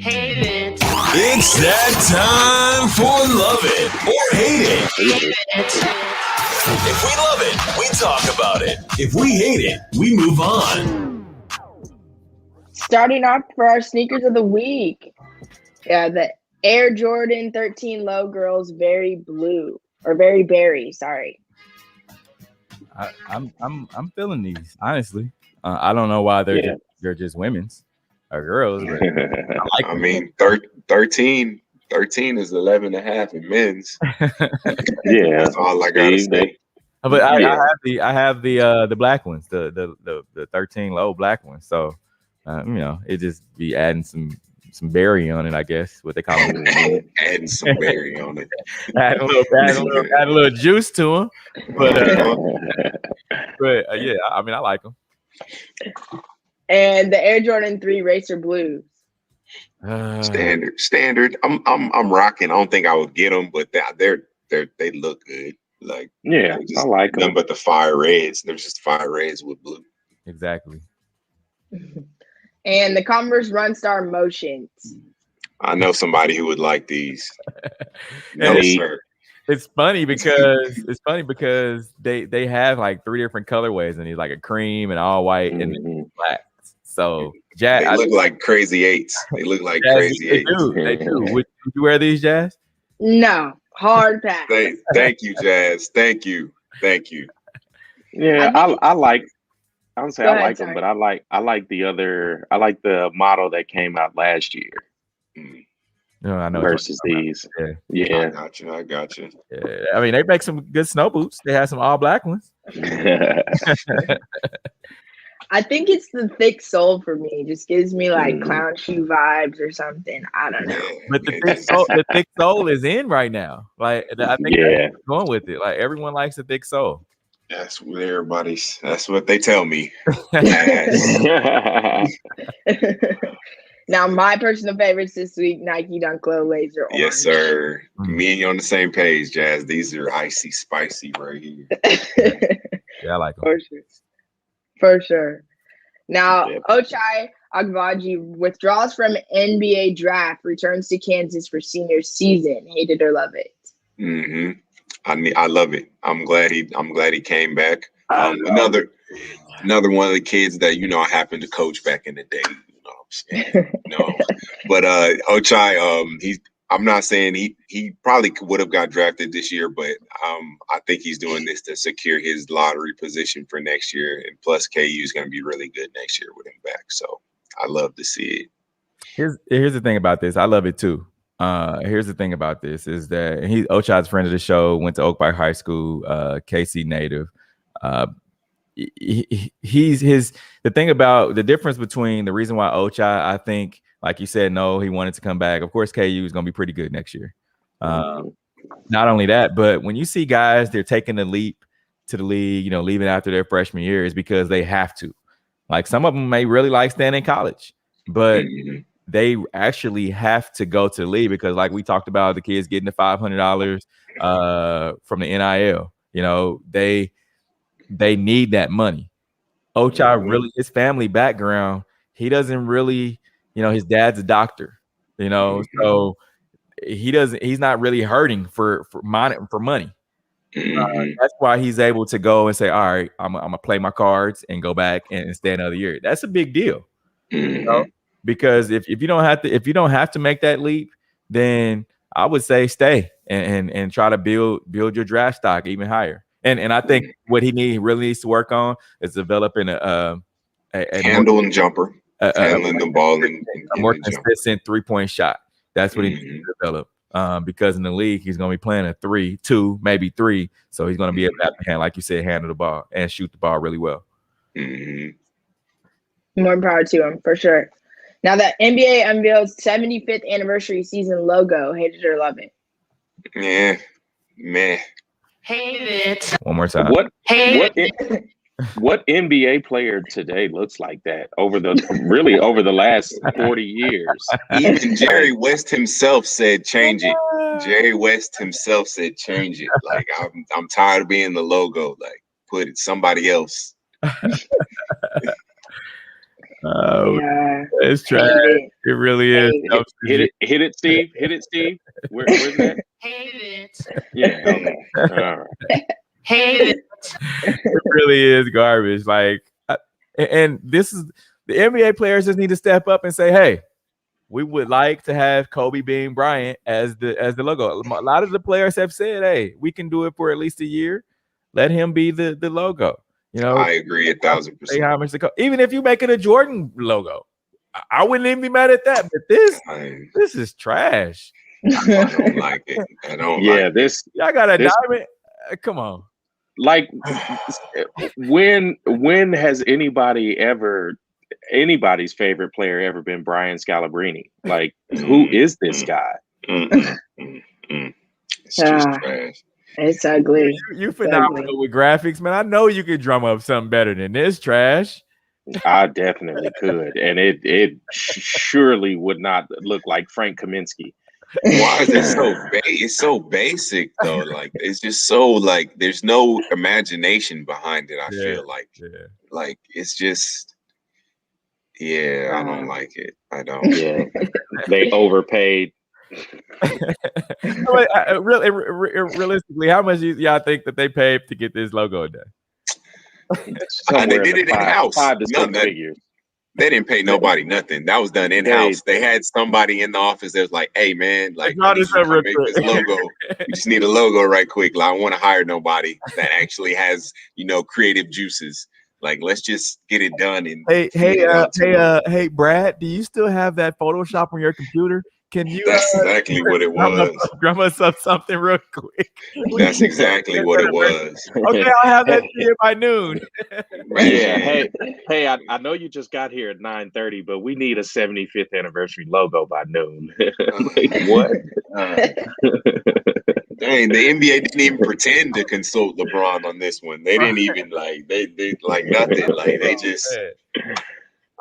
Hate it. It's that time for Love It or Hate It. If we love it, we talk about it. If we hate it, we move on. Starting off for our sneakers of the week. Yeah, the Air Jordan 13 Low Girls Very Blue. Or Very Berry, sorry. I'm feeling these, honestly. I don't know why they're just women's or girls. But I mean, 13 is 11 and a half in men's. Yeah, that's all I gotta say. But I have the black ones, the 13 low black ones. So it just be adding some berry on it, I guess. What they call it, adding some berry on it, add a little juice to them. But yeah, I mean, I like them. And the Air Jordan 3 Racer Blues. Standard. I'm rocking. I don't think I would get them, but they look good. Like, yeah, I like them. Nothing but the fire reds. They're just fire reds with blue. Exactly. And the Converse Run Star Motions. I know somebody who would like these. No, sir. It's funny because they have like 3 different colorways, and he's like a cream and all white and black. So Jazz, they look like crazy eights. They look like crazy eights. They do. Would you wear these, Jazz? No, hard pass. Thank you, Jazz. Thank you. Yeah, I like. I would say I like them, but I like the model that came out last year. No, I know versus these. Yeah. I got you. Yeah. I mean, they make some good snow boots. They have some all black ones. I think it's the thick sole for me. It just gives me like clown shoe vibes or something. I don't know. But the thick sole is in right now. Like, I think they're going with it. Like, everyone likes the thick sole. That's what they tell me. Now, my personal favorites this week: Nike Dunk Low Laser Orange. Yes, sir. Me and you on the same page, Jazz. These are icy, spicy right here. Yeah, I like them. For sure. For sure. Now, Ochai Agbaji withdraws from NBA draft, returns to Kansas for senior season. Hate it or love it. I love it. I'm glad he came back. Another one of the kids that I happened to coach back in the day. You know what I'm saying? No, but Ochai, I'm not saying he probably would have got drafted this year, but I think he's doing this to secure his lottery position for next year. And plus, KU is going to be really good next year with him back. So I love to see it. Here's the thing about this. I love it too. Here's the thing about this is that Ochai's friend of the show, went to Oak Park High School, KC native. The thing about the difference between the reason why Ochai, I think, like you said, no, he wanted to come back. Of course, KU is going to be pretty good next year. Not only that, but when you see guys, they're taking the leap to the league, leaving after their freshman year, is because they have to. Like, some of them may really like staying in college, but they actually have to go to the league because, like we talked about, the kids getting the $500 from the NIL. They need that money. Ochai really, his family background, he doesn't really, his dad's a doctor, so he's not really hurting for money. That's why he's able to go and say, all right, I'm gonna play my cards and go back and stay another year. That's a big deal. Because if you don't have to make that leap, then I would say stay and try to build your draft stock even higher. And I think what he really needs to work on is developing a handle and jumper, handling the ball and a more consistent 3-point shot. That's what he needs to develop. Because in the league, he's going to be playing a 2, maybe 3. So he's going to be able to, like you said, handle the ball and shoot the ball really well. More power to him, for sure. Now that NBA unveils 75th anniversary season logo, hate it or love it? Yeah, meh. Hate it. One more time. What NBA player today looks like that over the last 40 years? Even Jerry West himself said change it. Jerry West himself said change it. Like, I'm tired of being the logo. Like, put it somebody else. Oh, yeah. It's trash. It really is. Hit it, Steve. Hit it, Steve. Where's that? Hate it. Yeah. Okay. All right. Hate it. It really is garbage. Like, and this is the NBA players just need to step up and say, "Hey, we would like to have Kobe Bean Bryant as the logo." A lot of the players have said, "Hey, we can do it for at least a year. Let him be the logo." I agree 1,000%. Even if you make it a Jordan logo, I wouldn't even be mad at that. But this is trash. I don't like it. I don't. Yeah, like this. Y'all got a diamond. Come on. Like, when has anybody's favorite player ever been Brian Scalabrine? Like, who is this guy? It's just trash. It's ugly. You phenomenal with graphics, man. I know you could drum up something better than this trash. I definitely could, and it surely would not look like Frank Kaminsky. Why is it so it's so basic though? Like, it's just so, like, there's no imagination behind it. I feel like like it's just I don't like it. I don't. Yeah, they overpaid. Realistically, how much y'all think that they paid to get this logo done? They did it in-house. 5 to 6 figures. They didn't pay nobody nothing. That was done in-house. They had somebody in the office that was like, "Hey, man, like, make this logo. You just need a logo right quick. Like, I want to hire nobody that actually has, creative juices. Like, let's just get it done." And hey, Brad, do you still have that Photoshop on your computer? Can you? That's exactly what it was. Drum us up something real quick. That's exactly what it was. Okay, I'll have that here by noon. Yeah. Hey, I know you just got here at 9:30, but we need a 75th anniversary logo by noon. Like, what? Dang, the NBA didn't even pretend to consult LeBron on this one. They didn't even they like nothing. Like, they just.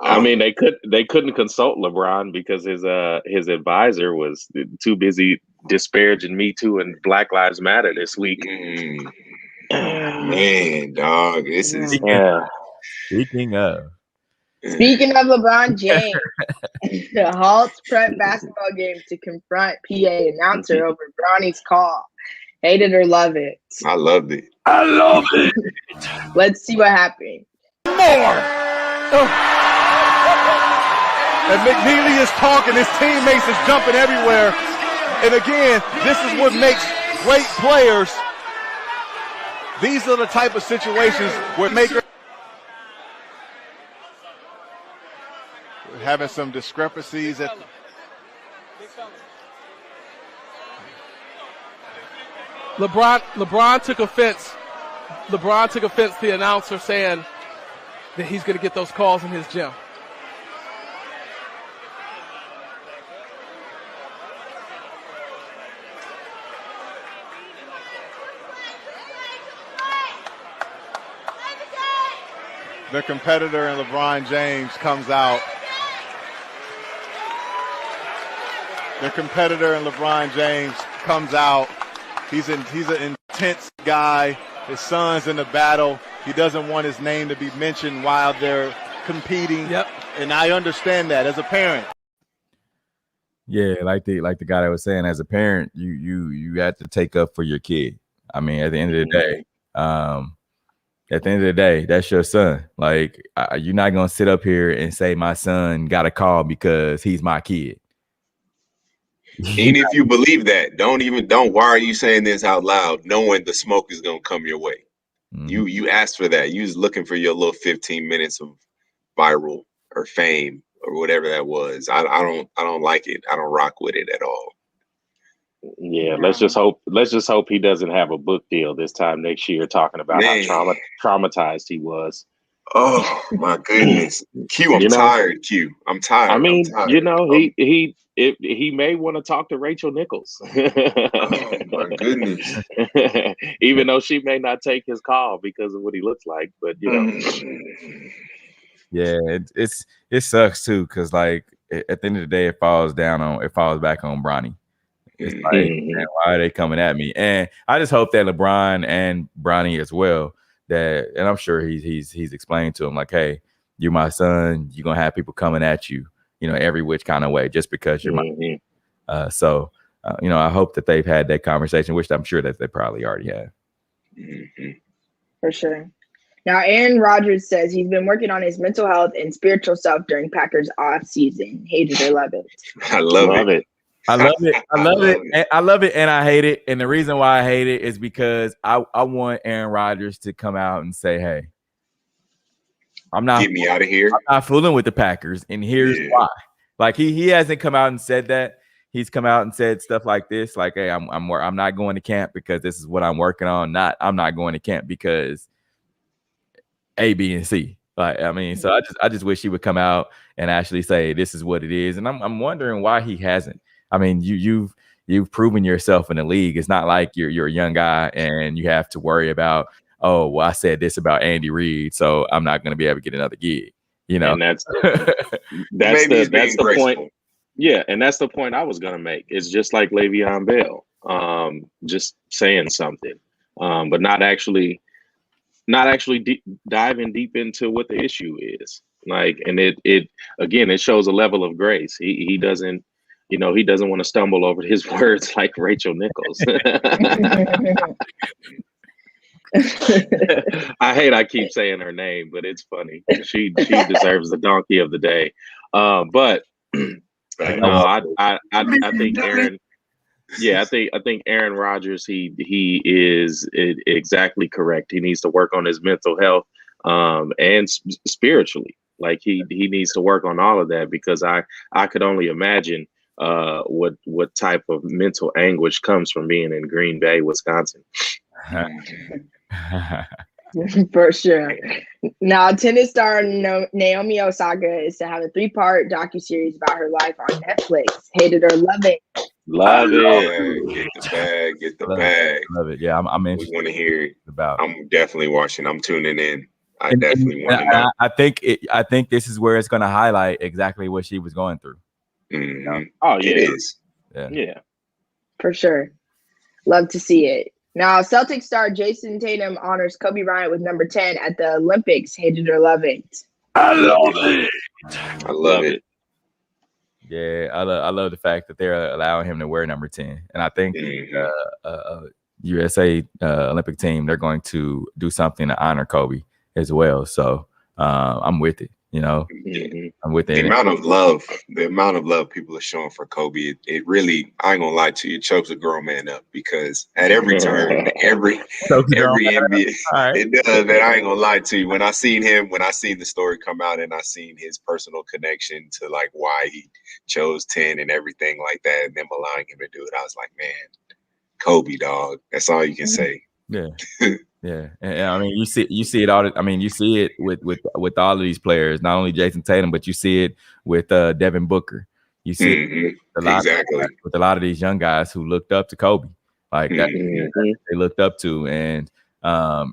I mean, they couldn't consult LeBron because his advisor was too busy disparaging Me Too and Black Lives Matter this week. Man, dog, this is Speaking of LeBron James, the halts prep basketball game to confront PA announcer over Bronny's call. Hate it or love it. I loved it. I love it. Let's see what happened. More. And McNeely is talking. His teammates is jumping everywhere. And again, this is what makes great players. These are the type of situations where we're having some discrepancies at LeBron took offense. LeBron took offense to the announcer saying that he's going to get those calls in his gym. the competitor in LeBron James comes out. The competitor in LeBron James comes out. He's an intense guy. His son's in the battle. He doesn't want his name to be mentioned while they're competing. Yep. And I understand that as a parent. Yeah, like the guy that was saying, as a parent, you have to take up for your kid. I mean, at the end of the day, that's your son. Like, you're not gonna sit up here and say my son got a call because he's my kid. Even if you believe that, don't. Why are you saying this out loud, knowing the smoke is gonna come your way? Mm-hmm. You asked for that. You was looking for your little 15 minutes of viral or fame or whatever that was. I don't like it. I don't rock with it at all. Yeah, let's just hope he doesn't have a book deal this time next year talking about how traumatized he was. Oh my goodness. Q, I'm tired, Q. I'm tired. I mean, tired. He may want to talk to Rachel Nichols. Oh my goodness. Even though she may not take his call because of what he looks like, but you know. Yeah, it sucks too, because like at the end of the day, it falls back on Bronny. It's like, man, why are they coming at me? And I just hope that LeBron and Bronny as well, and I'm sure he's explained to him, like, hey, you're my son, you're gonna have people coming at you, every which kind of way, just because you're my kid. So I hope that they've had that conversation, which I'm sure that they probably already have. For sure. Now, Aaron Rodgers says he's been working on his mental health and spiritual self during Packers off season. Hate it or love it. I love it. I love it. I love it, and I hate it. And the reason why I hate it is because I want Aaron Rodgers to come out and say, hey, get me out of here. I'm not fooling with the Packers, and here's why. Like he hasn't come out and said that. He's come out and said stuff like this, like, hey, I'm not going to camp because this is what I'm working on. I'm not going to camp because A, B, and C. Like, I mean, so I just wish he would come out and actually say this is what it is. And I'm wondering why he hasn't. I mean, you've proven yourself in the league. It's not like you're a young guy and you have to worry about, oh, well, I said this about Andy Reid, so I'm not going to be able to get another gig. And that's the point. Yeah, and that's the point I was going to make. It's just like Le'Veon Bell, just saying something, but not actually diving deep into what the issue is. Like, and it shows a level of grace. He doesn't want to stumble over his words like Rachel Nichols. I keep saying her name, but it's funny. She deserves the donkey of the day. But no, I think Aaron. Yeah, I think Aaron Rodgers, he is exactly correct. He needs to work on his mental health and spiritually. Like he needs to work on all of that, because I could only imagine what type of mental anguish comes from being in Green Bay, Wisconsin. For sure. Now, tennis star Naomi Osaka is to have a 3-part docuseries about her life on Netflix. Hate it or love it. Love it. Get the bag. Love it. Yeah, I'm interested. We want to hear it. I'm definitely watching. I'm tuning in. I definitely want to know. I think this is where it's going to highlight exactly what she was going through. Mm-hmm. You know? Oh yeah, it is. Yeah, for sure. Love to see it. Now, Celtics star Jayson Tatum honors Kobe Bryant with number 10 at the Olympics. Hate it or love it. I love it. I love it. Yeah, I love the fact that they're allowing him to wear number 10, and I think USA Olympic team, they're going to do something to honor Kobe as well. So I'm with it. You know, I'm with it. The amount of love people are showing for Kobe, it really, I ain't gonna lie to you, it chokes a grown man up, because at every turn, every NBA, it does. Man, I ain't gonna lie to you. When I seen the story come out and I seen his personal connection to like why he chose 10 and everything like that, and them allowing him to do it, I was like, man, Kobe, dog. That's all you can say. Yeah. Yeah, and I mean, you see it all. I mean, you see it with all of these players, not only Jayson Tatum, but you see it with Devin Booker. You see it with a lot of these young guys who looked up to Kobe, like that they looked up to, and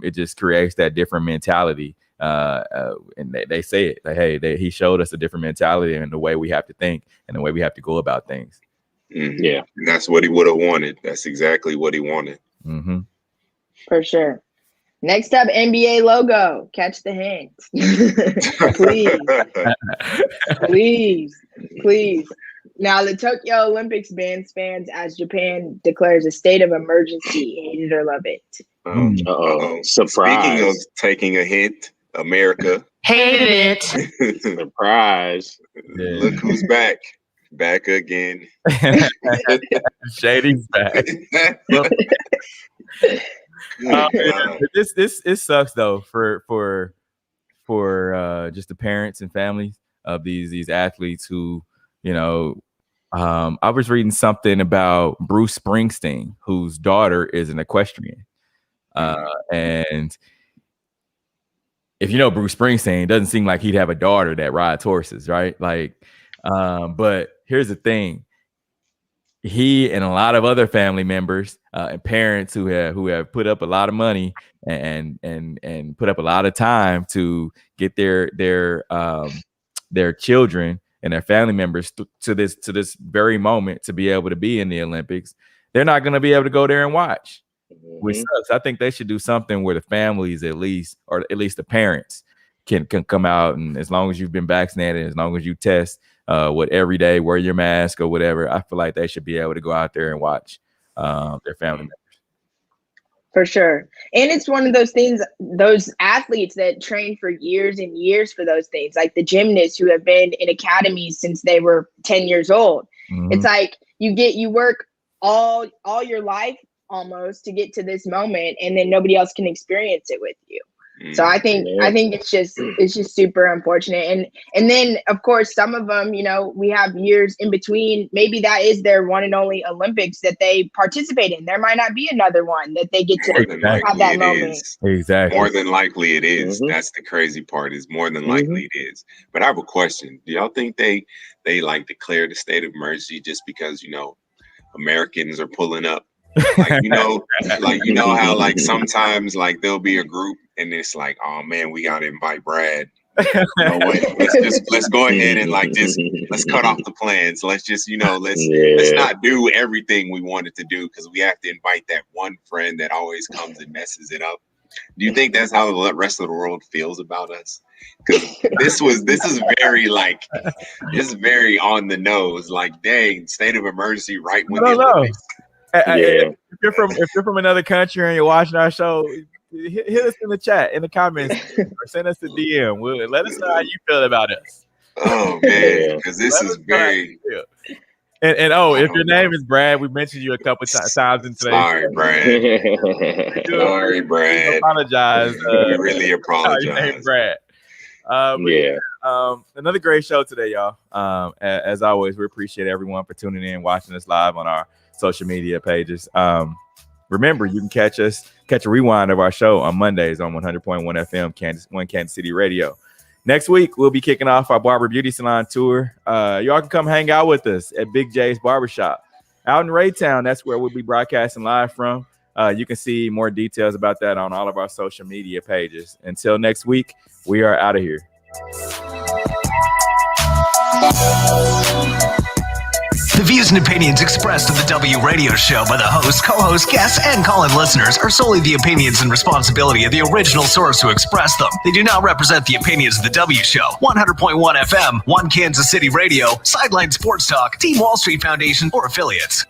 it just creates that different mentality. And they say it like, hey, he showed us a different mentality and the way we have to think and the way we have to go about things. Mm-hmm. Yeah, and that's what he would have wanted. That's exactly what he wanted. Mm-hmm. For sure. Next up, NBA logo. Catch the hint. Please. Now, the Tokyo Olympics bans fans as Japan declares a state of emergency. Hate it or love it. Surprise. Speaking of taking a hint, America. Hate it. Surprise. Yeah. Look who's back. Back again. Shady's back. This sucks though for just the parents and families of these athletes who, you know, I was reading something about Bruce Springsteen, whose daughter is an equestrian, and if you know Bruce Springsteen, it doesn't seem like he'd have a daughter that rides horses, right? Like, but here's the thing. He and a lot of other family members and parents who have put up a lot of money and put up a lot of time to get their children and their family members to this very moment to be able to be in the Olympics, they're not going to be able to go there and watch. Which sucks. I think they should do something where the families at least the parents can come out, and as long as you've been vaccinated, as long as you test every day, wear your mask or whatever, I feel like they should be able to go out there and watch their family members. For sure. And it's one of those things, those athletes that train for years and years for those things, like the gymnasts who have been in academies since they were 10 years old. Mm-hmm. It's like you work all your life almost to get to this moment, and then nobody else can experience it with you. So I think it's just super unfortunate. And then of course some of them, you know, we have years in between. Maybe that is their one and only Olympics that they participate in. There might not be another one that they get to have that moment. Exactly. More than likely it is. Mm-hmm. That's the crazy part, is more than likely it is. But I have a question. Do y'all think they like declare the state of emergency just because, you know, Americans are pulling up? Like, you know, how like sometimes like there'll be a group and it's like, oh man, we gotta invite Brad. You know what? Let's go ahead and like let's cut off the plans. Let's just, you know, let's not do everything we wanted to do because we have to invite that one friend that always comes and messes it up. Do you think that's how the rest of the world feels about us? Because this is very like, this is very on the nose. Like, dang, state of emergency right when the Olympics. If you're from another country and you're watching our show, hit us in the chat, in the comments, or send us a DM. Let us know how you feel about us. Oh man, because this is very. And if your name is Brad, we mentioned you a couple times in today's Sorry, Brad. Sorry, Brad. We apologize. We really apologize. Your name, Brad. Another great show today, y'all. As always, we appreciate everyone for tuning in, watching us live on our social media pages. Remember, you can catch a rewind of our show on Mondays on 100.1 FM, Kansas City Radio. Next week, we'll be kicking off our Barber Beauty Salon tour. Y'all can come hang out with us at Big J's Barbershop out in Raytown. That's where we'll be broadcasting live from. You can see more details about that on all of our social media pages. Until next week, we are out of here. The views and opinions expressed on the W Radio Show by the host, co-host, guests, and call-in listeners are solely the opinions and responsibility of the original source who expressed them. They do not represent the opinions of the W Show, 100.1 FM, One Kansas City Radio, Sideline Sports Talk, Team Wall Street Foundation, or affiliates.